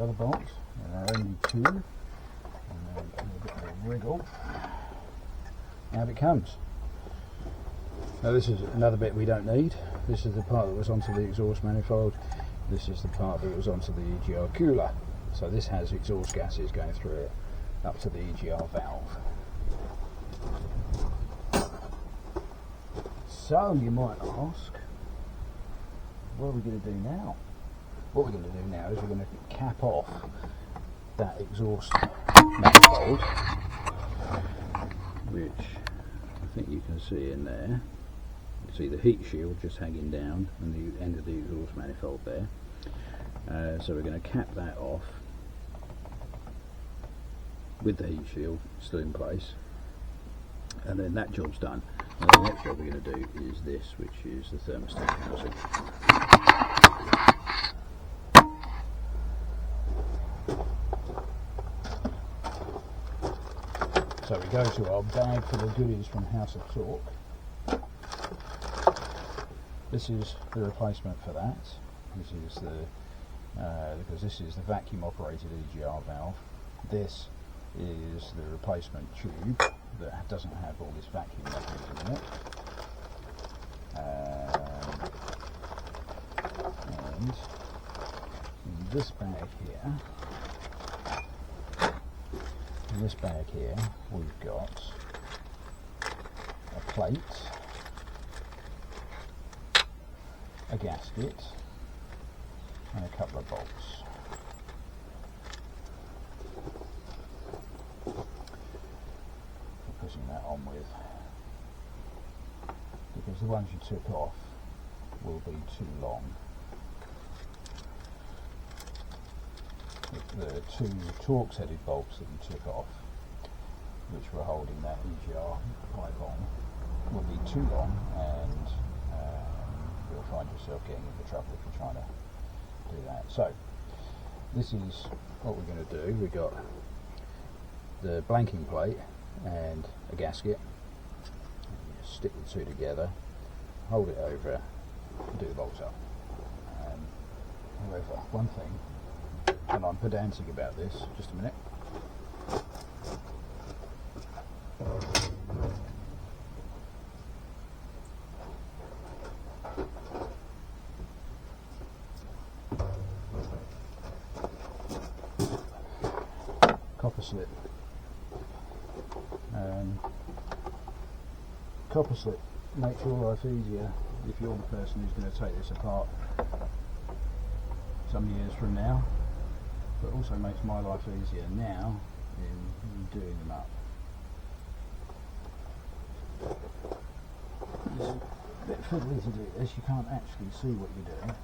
other bolts. There are only two. And then a bit of a wriggle. Out it comes. Now this is another bit we don't need. This is the part that was onto the exhaust manifold. This is the part that was onto the EGR cooler. So this has exhaust gases going through it up to the EGR valve. So you might ask, what are we going to do now? What we're going to do now is we're going to cap off that exhaust manifold, which I think you can see in there. You see the heat shield just hanging down and the end of the exhaust manifold there. So we're going to cap that off with the heat shield still in place, and then that job's done. And the next job we're going to do is this, which is the thermostat housing. So we go to our bag full of goodies from House of Torque. This is the replacement for that. This is the because this is the vacuum operated EGR valve. This is the replacement tube that doesn't have all this vacuum mechanism in it. And in this bag here, we've got a plate, a gasket, and a couple of bolts. Putting that on with, because the ones you took off will be too long. The two Torx headed bolts that you took off, which were holding that EGR pipe on, will be too long, and you'll find yourself getting into trouble if you're trying to do that. So this is what we're going to do. We've got the blanking plate and a gasket. You stick the two together, hold it over, and do the bolts up. However, one thing, and I'm pedantic about this, just a minute. Copper slip. Copper slip makes your life easier if you're the person who's going to take this apart some years from now, but also makes my life easier now in doing them up. It's a bit fiddly to do this, you can't actually see what you're doing.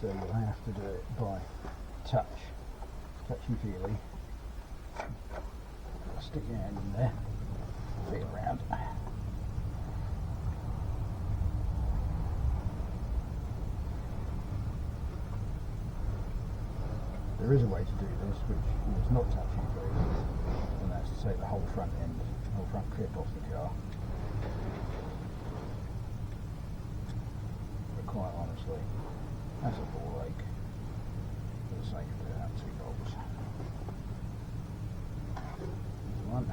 So you'll have to do it by touchy-feely. Stick your hand in there, feel around. There is a way to do this which is not touchy-feely, and that's to take the whole front end, the whole front clip off the car. But quite honestly, that's a ball ache for the sake of doing up 2 bolts. One.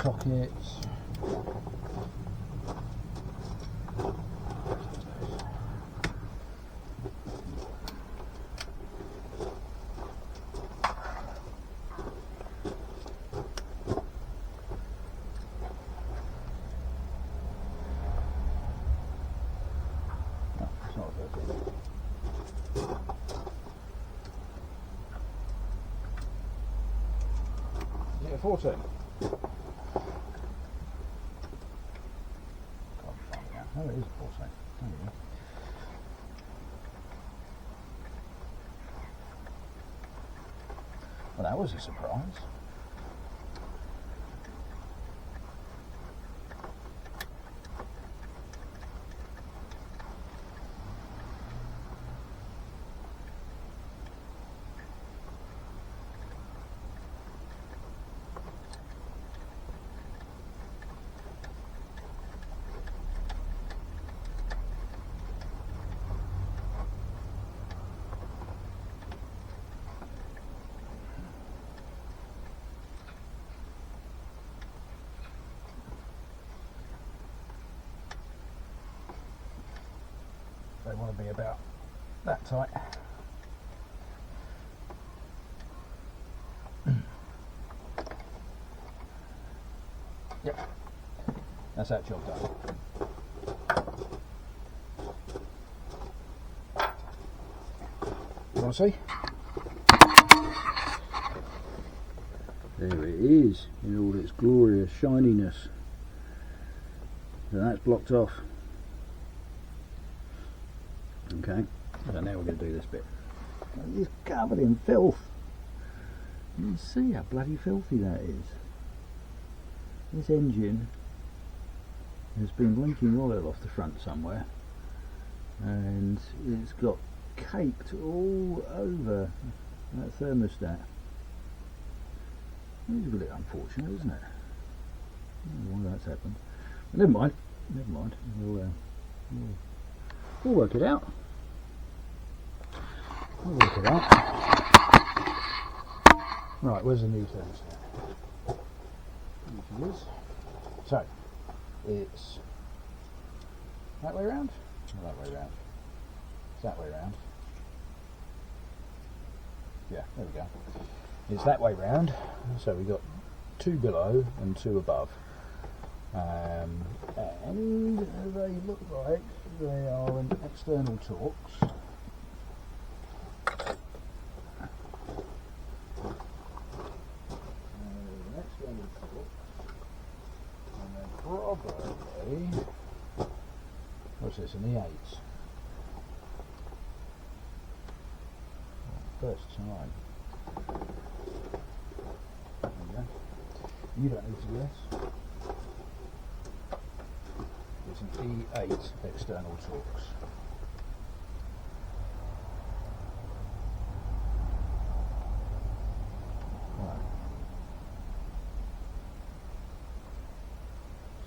Sockets. 13. Is it a 14? Can't find it now. Oh, it is a 14. There we go. Well, that was a surprise. They want to be about that tight. Yep, that's that job done. You want to see? There it is, in all its glorious shininess. So that's blocked off. Okay, so now we're going to do this bit. It's covered in filth. You can see how bloody filthy that is. This engine has been leaking oil off the front somewhere, and it's got caked all over that thermostat. It's a bit unfortunate, isn't it? I don't know why that's happened. But never mind. We'll work it out. Right, where's the new thermostat? Here it is. So, it's that way round? Or that way round? It's that way round. Yeah, there we go. It's that way round. So we've got 2 below and 2 above. And they look like they are in external torques. Probably, what's this, an E8? First time. There you go. You don't need to do this. It's an E8 external torques. Right.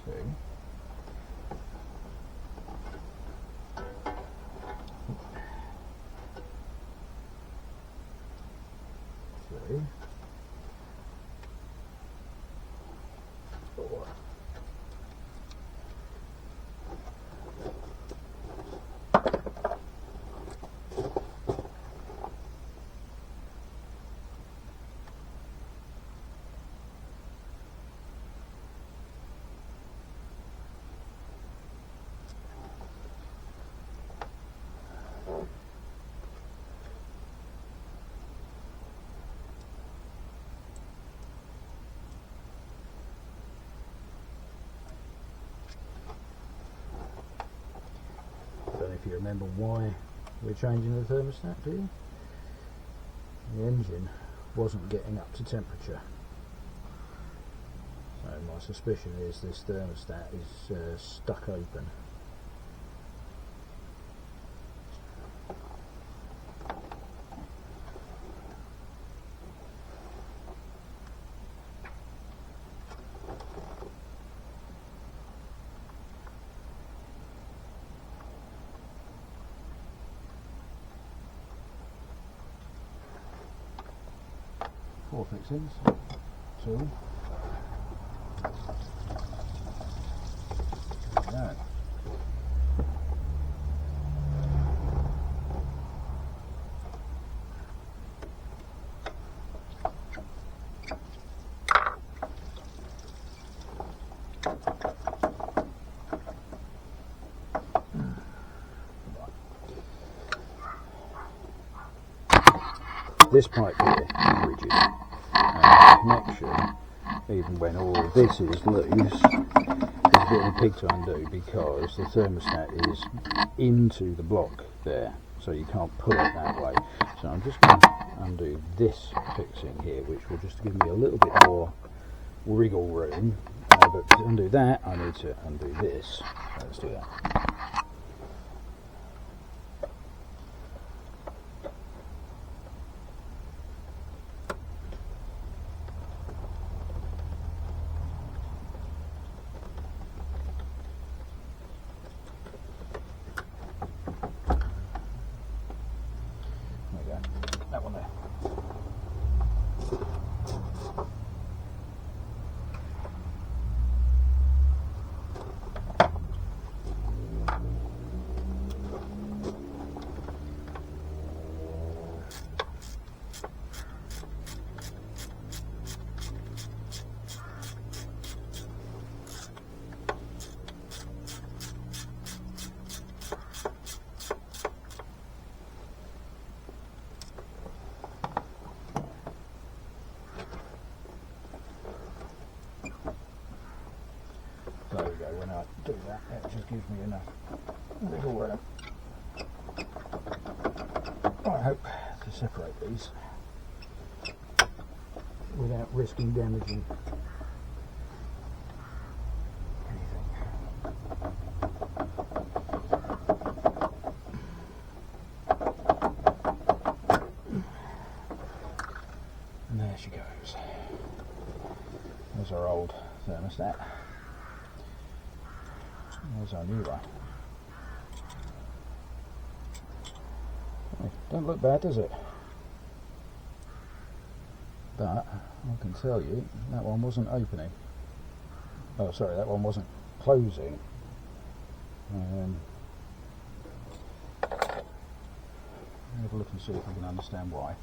Three, 4. I don't know if you remember why we're changing the thermostat, do you? The engine wasn't getting up to temperature. So my suspicion is this thermostat is stuck open. Four fixings, 2. No. this pipe here is rigid. The connection, even when all of this is loose, is a bit of a pig to undo because the thermostat is into the block there, so you can't pull it that way. So I'm just going to undo this fixing here, which will just give me a little bit more wriggle room. But to undo that, I need to undo this. Let's do that. There we go, when I do that, it just gives me enough wiggle room. I hope to separate these without risking damaging anything. And there she goes. There's our old thermostat. There's our new one. Don't look bad, does it? But I can tell you that one wasn't opening. Oh, sorry, that one wasn't closing. Have a look and see if I can understand why.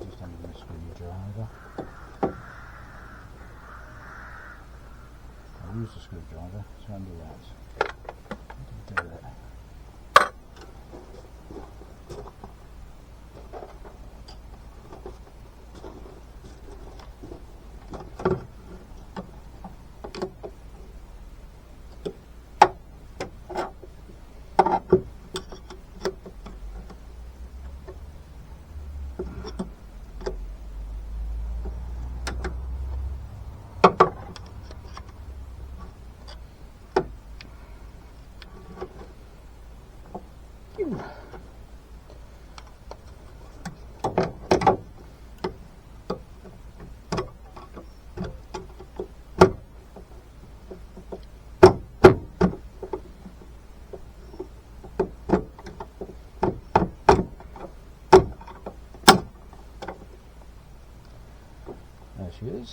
Just under the screwdriver. I'll use the screwdriver to undo that. Do that. There she is.